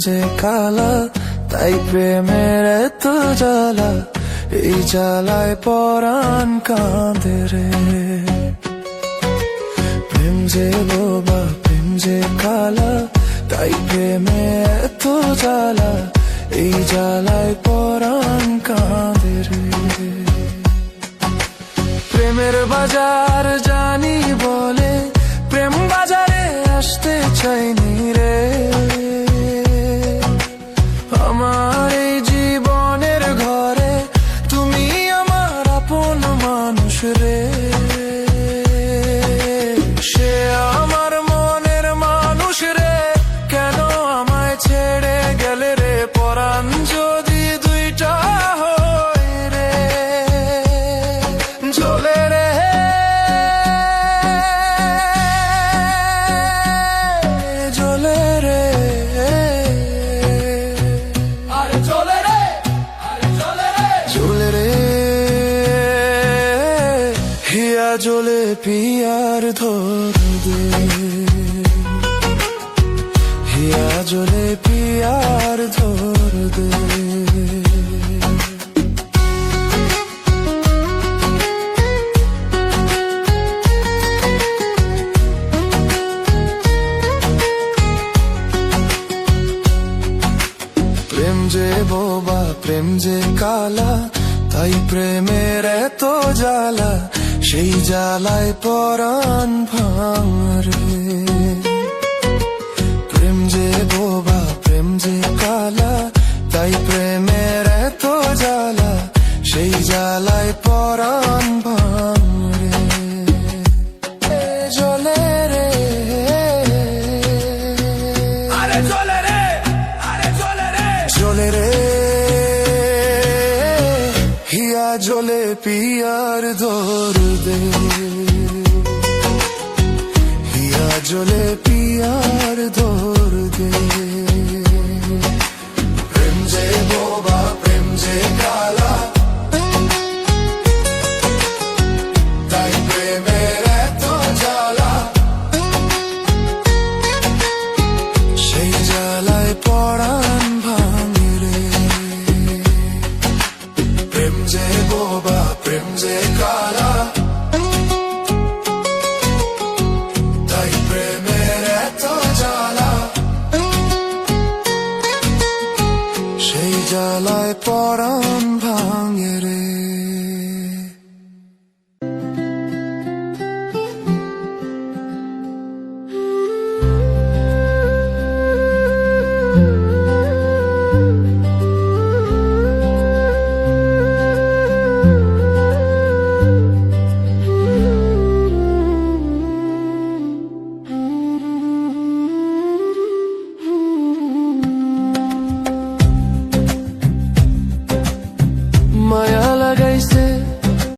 যে কালা, তাই প্রেমের এত জ্বালা, এই জ্বালায় পরাণ কাঁদে রে। প্রেম যে বোবা, প্রেম যে কালা, তাই প্রেমে এত জ্বালা, এই জ্বালায় পরাণ কাঁদে রে। প্রেমের বাজার জানি বলে প্রেম বাজারে আসতে চাইনি রে। আমার এই জীবনের ঘরে তুমি আমার আপন মানুষ রে। সে আমার মনের মানুষ রে, কেন আমায় ছেড়ে গেলে রে। পরাণ যদি দুইটা হয় রে, জ্বলে রে, জ্বলে রে, আরে জ্বলে রে, আরে জ্বলে রে, জ্বলে রে। হিয়া জ্বলে পিয়ার ধর দে, হিয়া জ্বলে পিয়ার ধর দে। প্রেম যে বোবা, প্রেম যে কালা, তাই প্রেমের এত জ্বালা, সেই জ্বালায় পরাণ ভাঙরে। প্রেম যে বোবা, প্রেম যে কালা, তাই প্রেমের এত জ্বালা, সেই জ্বালায় পরাণ ভাঙরে। জ্বলে রে, আরে জ্বলে রে, আরে জ্বলে রে, জ্বলে রে। হিয়া জ্বলে পিয়ার ধর দে, হিয়া জ্বলে পিয়ার ধর দে। প্রেম যে বোবা, প্রেম যে কালা, তাই প্রেমের এত জ্বালা, সেই জ্বালায় পরাণ ভাঙে রে। প্রেম যে বোবা, প্রেম যে কালা, তাই প্রেমের এত জ্বালা, সেই জ্বালায় পরাণ ভাঙে রে।